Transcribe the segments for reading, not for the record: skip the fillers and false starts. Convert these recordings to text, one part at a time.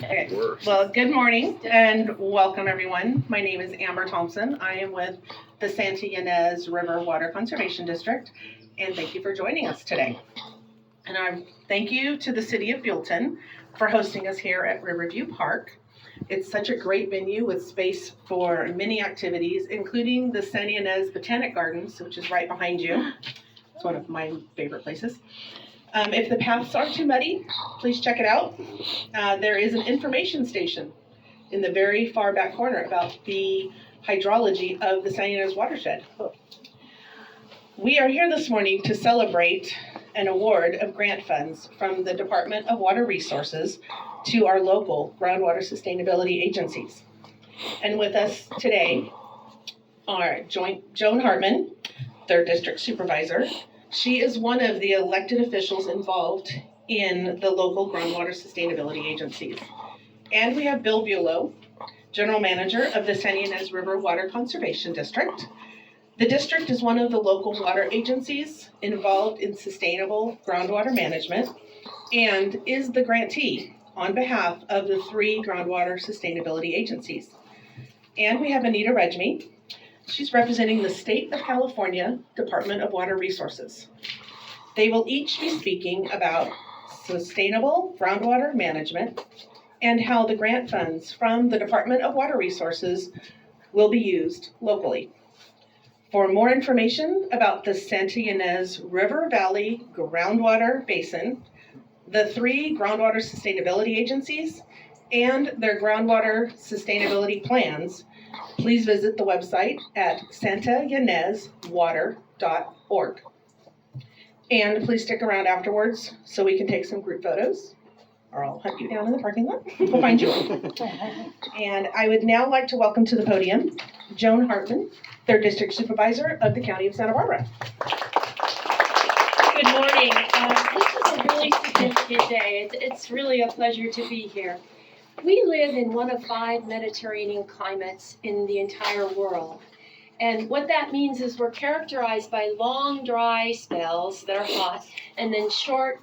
Okay. Well, good morning and welcome everyone. My name is Amber Thompson. I am with the Santa Ynez River Water Conservation District, and thank you for joining us today. And I thank you to the City of Buellton for hosting us here at Riverview Park. It's such a great venue with space for many activities, including the Santa Ynez Botanic Gardens, which is right behind you. It's one of my favorite places. If the paths are too muddy, please check it out. There is an information station in the very far back corner about the hydrology of the Santa Ynez watershed. We are here this morning to celebrate an award of grant funds from the Department of Water Resources to our local groundwater sustainability agencies. And with us today are Joan Hartman, 3rd District Supervisor. She is one of the elected officials involved in the local groundwater sustainability agencies. And we have Bill Buelow, General Manager of the Santa Ynez River Water Conservation District. The district is one of the local water agencies involved in sustainable groundwater management and is the grantee on behalf of the 3 groundwater sustainability agencies. And we have Anita Regmi. She's representing the State of California Department of Water Resources. They will each be speaking about sustainable groundwater management and how the grant funds from the Department of Water Resources will be used locally. For more information about the Santa Ynez River Valley Groundwater Basin, the 3 groundwater sustainability agencies, and their groundwater sustainability plans, please visit the website at santaynezwater.org. And please stick around afterwards so we can take some group photos, or I'll hunt you down in the parking lot. We'll find you. And I would now like to welcome to the podium Joan Hartman, 3rd District Supervisor of the County of Santa Barbara. Good morning. This is a really significant day. It's really a pleasure to be here. We live in one of 5 Mediterranean climates in the entire world. And what that means is we're characterized by long, dry spells that are hot and then short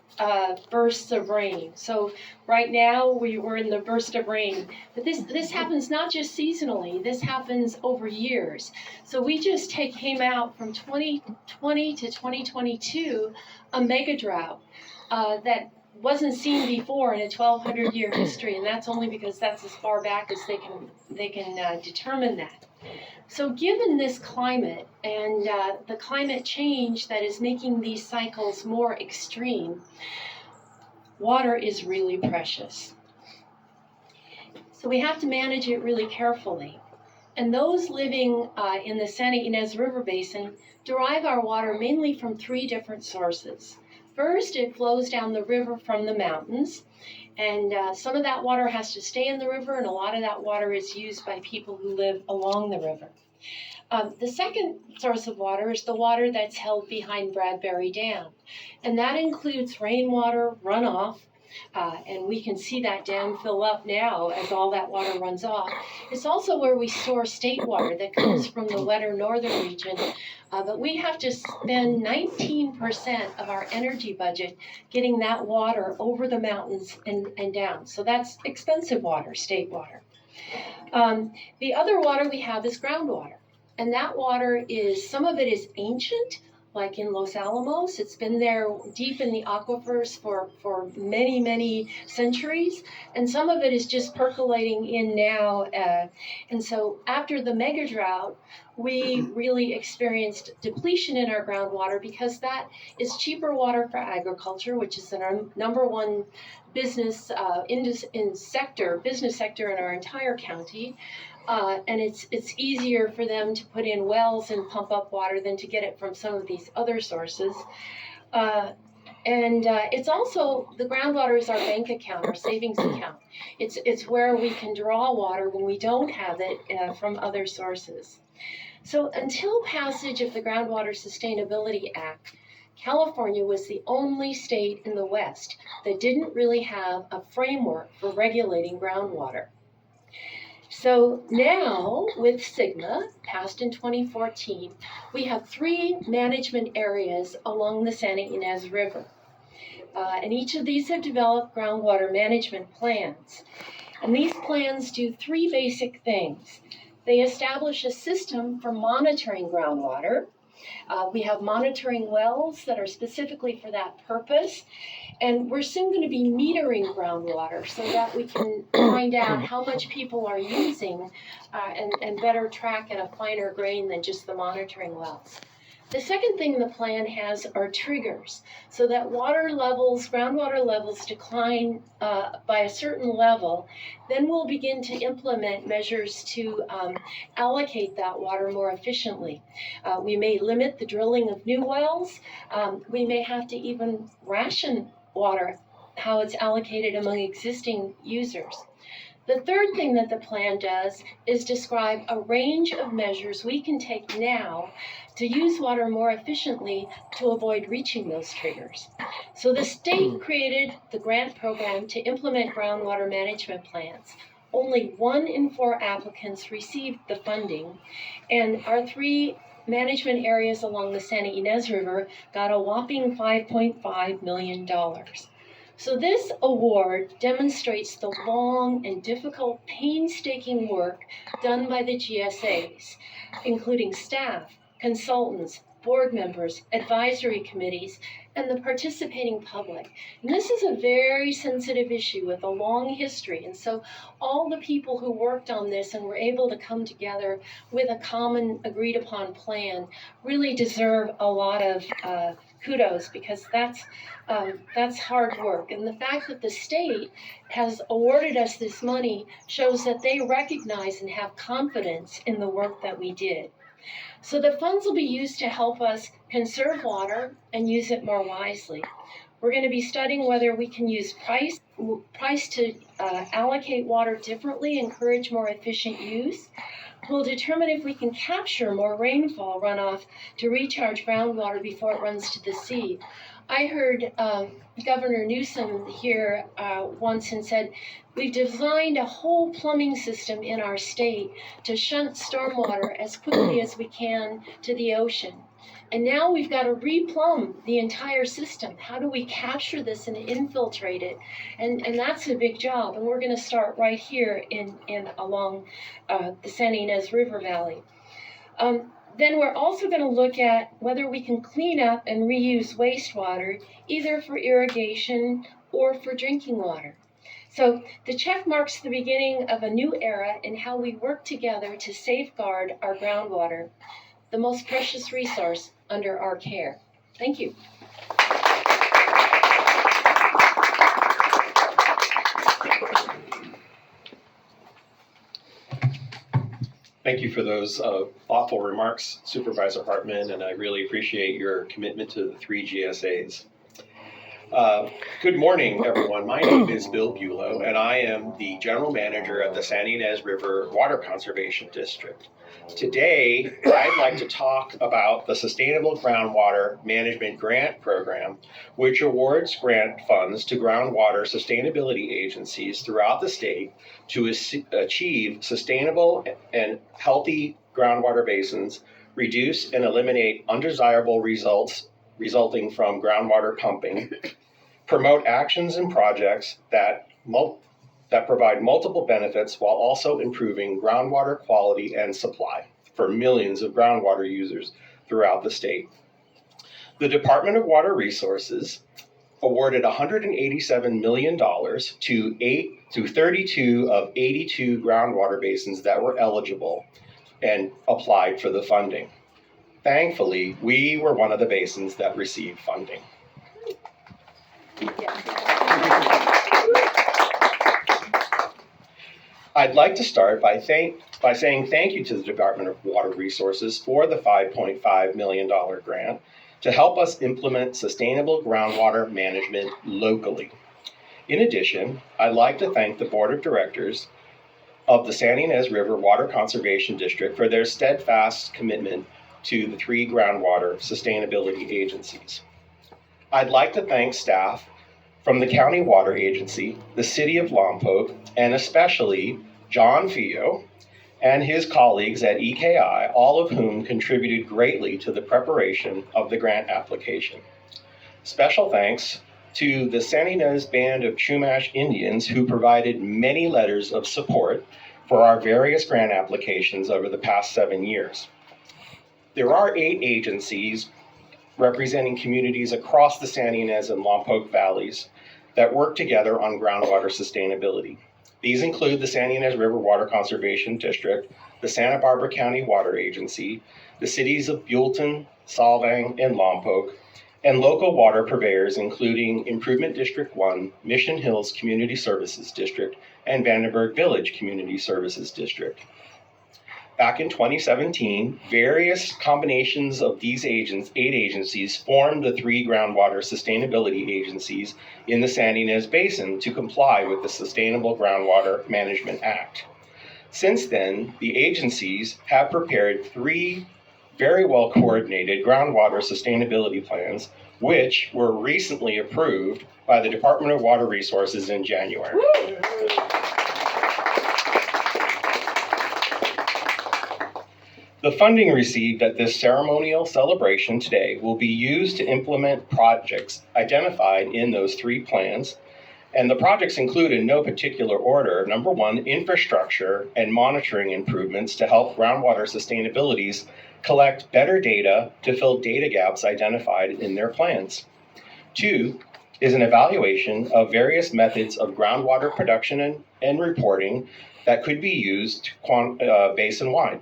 bursts of rain. So right now we're in the burst of rain. But this happens not just seasonally, this happens over years. So we just came out from 2020 to 2022, a mega drought that wasn't seen before in a 1,200-year history, and that's only because that's as far back as they can determine that. So given this climate and the climate change that is making these cycles more extreme, water is really precious. So we have to manage it really carefully. And those living in the Santa Ynez River Basin derive our water mainly from 3 different sources. First, it flows down the river from the mountains, and some of that water has to stay in the river, and a lot of that water is used by people who live along the river. The second source of water is the water that's held behind Bradbury Dam, and that includes rainwater runoff, and we can see that dam fill up now as all that water runs off. It's also where we store state water that comes from the wetter northern region, but we have to spend 19% of our energy budget getting that water over the mountains and down. So that's expensive water, state water. The other water we have is groundwater. And that water some of it is ancient, like in Los Alamos. It's been there deep in the aquifers for many, many centuries. And some of it is just percolating in now. And so after the mega drought, we really experienced depletion in our groundwater because that is cheaper water for agriculture, which is our number 1 business sector in our entire county. And it's easier for them to put in wells and pump up water than to get it from some of these other sources. And it's also, the groundwater is our bank account, our savings account. It's where we can draw water when we don't have it from other sources. So until passage of the Groundwater Sustainability Act, California was the only state in the West that didn't really have a framework for regulating groundwater. So now, with SGMA, passed in 2014, we have 3 management areas along the Santa Ynez River. And each of these have developed groundwater management plans. And these plans do three basic things. They establish a system for monitoring groundwater. We have monitoring wells that are specifically for that purpose. And we're soon going to be metering groundwater so that we can find out how much people are using and better track at a finer grain than just the monitoring wells. The second thing the plan has are triggers, so that groundwater levels decline by a certain level. Then we'll begin to implement measures to allocate that water more efficiently. We may limit the drilling of new wells. We may have to even ration water, how it's allocated among existing users. The third thing that the plan does is describe a range of measures we can take now to use water more efficiently to avoid reaching those triggers. So the state created the grant program to implement groundwater management plans. Only 1 in 4 applicants received the funding, and our 3 management areas along the Santa Ynez River got a whopping $5.5 million. So this award demonstrates the long and difficult, painstaking work done by the GSAs, including staff, consultants, board members, advisory committees, and the participating public. And this is a very sensitive issue with a long history. And so all the people who worked on this and were able to come together with a common agreed upon plan really deserve a lot of kudos, because that's hard work. And the fact that the state has awarded us this money shows that they recognize and have confidence in the work that we did. So the funds will be used to help us conserve water and use it more wisely. We're going to be studying whether we can use price to allocate water differently, encourage more efficient use. We'll determine if we can capture more rainfall runoff to recharge groundwater before it runs to the sea. I heard Governor Newsom here once and said, we've designed a whole plumbing system in our state to shunt stormwater as quickly as we can to the ocean. And now we've got to replumb the entire system. How do we capture this and infiltrate it? And that's a big job. And we're going to start right here along the Santa Ynez River Valley. Then we're also going to look at whether we can clean up and reuse wastewater, either for irrigation or for drinking water. So the check marks the beginning of a new era in how we work together to safeguard our groundwater, the most precious resource under our care. Thank you. Thank you for those thoughtful remarks, Supervisor Hartman, and I really appreciate your commitment to the 3 GSAs. Good morning, everyone. My name is Bill Bulow, and I am the General Manager of the Santa Ynez River Water Conservation District. Today, I'd like to talk about the Sustainable Groundwater Management Grant Program, which awards grant funds to groundwater sustainability agencies throughout the state to achieve sustainable and healthy groundwater basins, reduce and eliminate undesirable results resulting from groundwater pumping, promote actions and projects that provide multiple benefits while also improving groundwater quality and supply for millions of groundwater users throughout the state. The Department of Water Resources awarded $187 million to 32 of 82 groundwater basins that were eligible and applied for the funding. Thankfully, we were one of the basins that received funding. I'd like to start by saying thank you to the Department of Water Resources for the $5.5 million grant to help us implement sustainable groundwater management locally. In addition, I'd like to thank the Board of Directors of the Santa Ynez River Water Conservation District for their steadfast commitment to the 3 groundwater sustainability agencies. I'd like to thank staff from the County Water Agency, the City of Lompoc, and especially John Fio and his colleagues at EKI, all of whom contributed greatly to the preparation of the grant application. Special thanks to the San Ynez Band of Chumash Indians who provided many letters of support for our various grant applications over the past 7 years. There are 8 agencies representing communities across the San Ynez and Lompoc valleys that work together on groundwater sustainability. These include the San Ynez River Water Conservation District, the Santa Barbara County Water Agency, the cities of Buellton, Solvang, and Lompoc, and local water purveyors including Improvement District 1, Mission Hills Community Services District, and Vandenberg Village Community Services District. Back in 2017, various combinations of these 8 agencies formed the 3 groundwater sustainability agencies in the San Ynez Basin to comply with the Sustainable Groundwater Management Act. Since then, the agencies have prepared 3 very well-coordinated groundwater sustainability plans, which were recently approved by the Department of Water Resources in January. The funding received at this ceremonial celebration today will be used to implement projects identified in those 3 plans. And the projects include, in no particular order, number 1, infrastructure and monitoring improvements to help groundwater sustainabilities collect better data to fill data gaps identified in their plans. 2 is an evaluation of various methods of groundwater production and reporting that could be used basin-wide.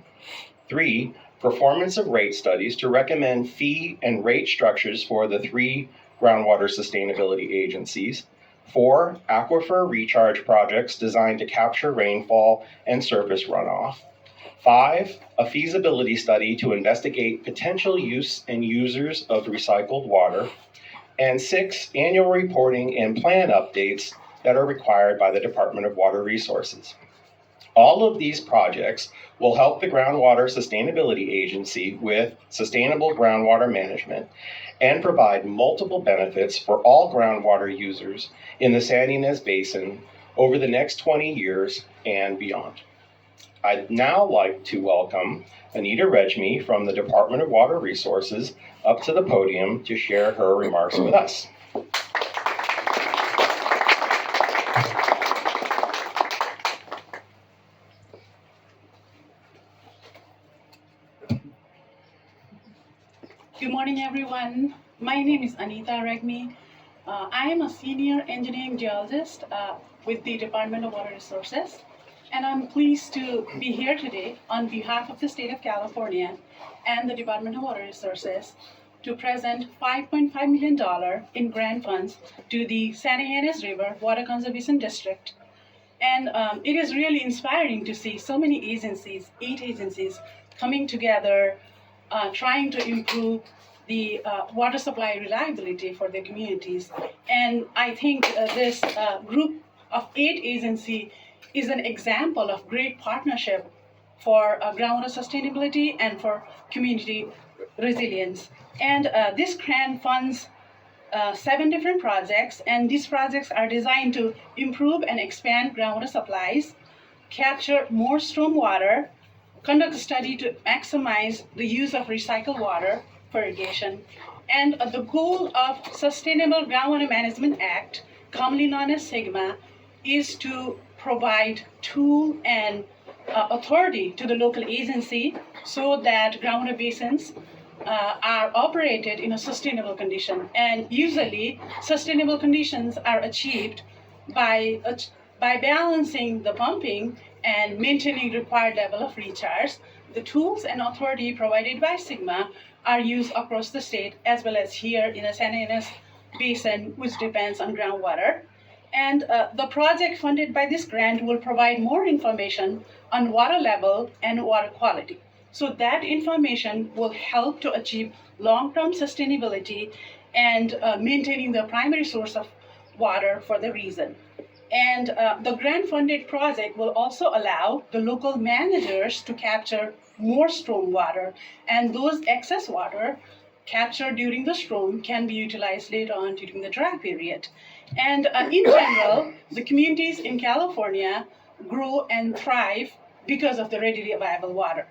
3, performance of rate studies to recommend fee and rate structures for the 3 groundwater sustainability agencies. 4, aquifer recharge projects designed to capture rainfall and surface runoff. 5, a feasibility study to investigate potential use and users of recycled water. And 6, annual reporting and plan updates that are required by the Department of Water Resources. All of these projects will help the Groundwater Sustainability Agency with sustainable groundwater management and provide multiple benefits for all groundwater users in the San Ynez Basin over the next 20 years and beyond. I'd now like to welcome Anita Rejmi from the Department of Water Resources up to the podium to share her remarks with us. Good morning, everyone. My name is Anita Rejmi. I am a senior engineering geologist with the Department of Water Resources, and I'm pleased to be here today on behalf of the state of California and the Department of Water Resources to present $5.5 million in grant funds to the Santa Ynez River Water Conservation District. And it is really inspiring to see so many agencies, 8 agencies, coming together, trying to improve the water supply reliability for their communities. And I think this group of 8 agencies is an example of great partnership for groundwater sustainability and for community resilience. And this grant funds 7 different projects, and these projects are designed to improve and expand groundwater supplies, capture more stormwater, conduct a study to maximize the use of recycled water for irrigation. And the goal of Sustainable Groundwater Management Act, commonly known as SGMA, is to provide tool and authority to the local agency so that groundwater basins are operated in a sustainable condition. And usually, sustainable conditions are achieved by balancing the pumping and maintaining required level of recharge. The tools and authority provided by SGMA are used across the state as well as here in the Santa Ynez Basin, which depends on groundwater. And the project funded by this grant will provide more information on water level and water quality. So that information will help to achieve long-term sustainability and maintaining the primary source of water for the region. And the grant-funded project will also allow the local managers to capture more stormwater, and those excess water captured during the storm can be utilized later on during the dry period. And in general, the communities in California grow and thrive because of the readily available water.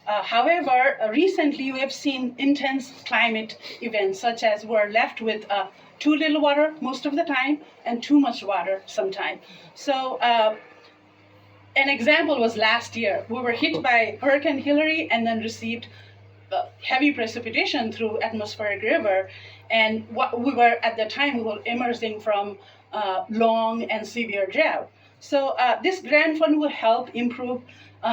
However, recently we have seen intense climate events such as we're left with too little water most of the time and too much water sometimes. So an example was last year. We were hit by Hurricane Hillary and then received heavy precipitation through atmospheric river. And what we were at the time, we were emerging from long and severe drought. So this grant fund will help improve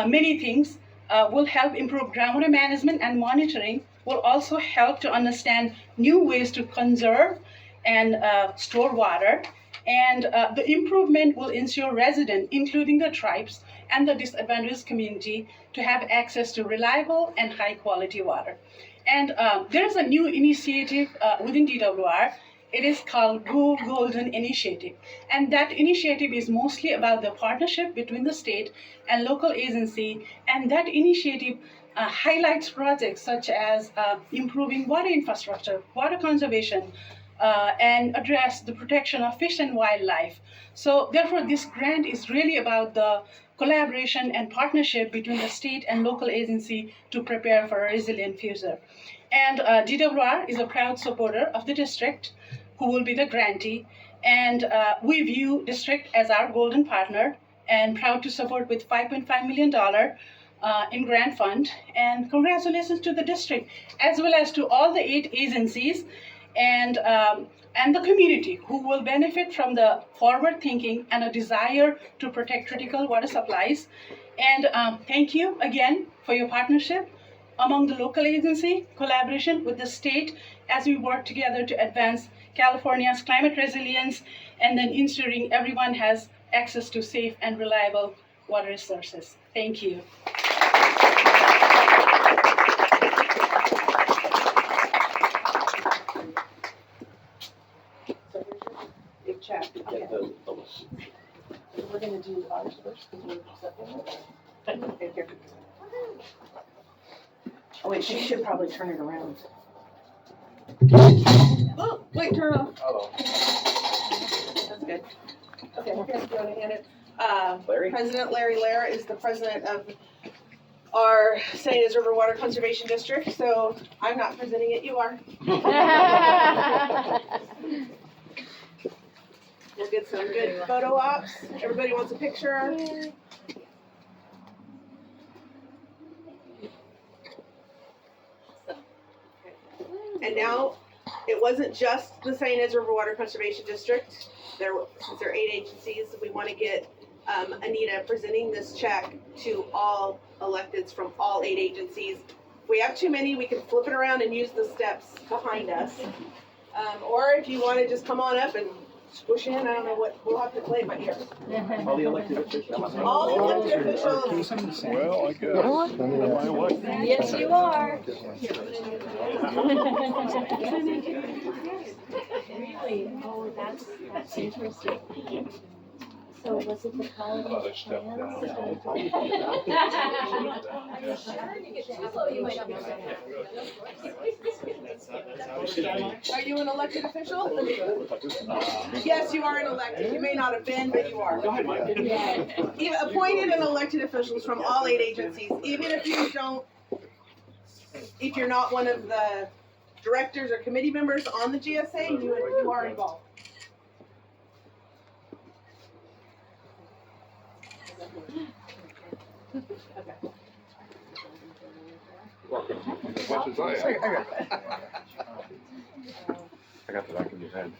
many things. Will help improve groundwater management and monitoring. Will also help to understand new ways to conserve and store water. And the improvement will ensure residents, including the tribes and the disadvantaged community, to have access to reliable and high quality water. And there is a new initiative within DWR. It is called Go Golden Initiative. And that initiative is mostly about the partnership between the state and local agency. And that initiative highlights projects such as improving water infrastructure, water conservation, and address the protection of fish and wildlife. So therefore, this grant is really about the collaboration and partnership between the state and local agency to prepare for a resilient future. And DWR is a proud supporter of the district, who will be the grantee. And we view district as our golden partner and proud to support with $5.5 million in grant fund. And congratulations to the district, as well as to all the 8 agencies and the community who will benefit from the forward thinking and a desire to protect critical water supplies. And thank you again for your partnership among the local agency, collaboration with the state as we work together to advance California's climate resilience and then ensuring everyone has access to safe and reliable water resources. Thank you. Big check. Okay. We're gonna do ours first. Here. Oh wait, she should probably turn it around. Oh, wait, turn it off. Oh, That's good. Okay, we're gonna go and hand it. Larry? President Larry Lair is the president of our St. Anne's River Water Conservation District, so I'm not presenting it, you are. We'll get some good photo ops. Everybody wants a picture. And now, it wasn't just the St. Anne's River Water Conservation District. Since there are 8 agencies, we want to get Anita presenting this check to all electeds from all 8 agencies. If we have too many, we can flip it around and use the steps behind us. Or if you want to just come on up and squish in, I don't know what, we'll have to play it by ear. all the elected officials. All the elected officials. Well, I guess. Am I what? Yes, you are. Really? Oh, that's interesting. So was it the college Other stuff down Are you an elected official? Yes, you are an elected. You may not have been, but you are. Even appointed and elected officials from all 8 agencies, even if you don't, if you're not one of the directors or committee members on the GSA, you are involved. as much as I am. I got the back of your head.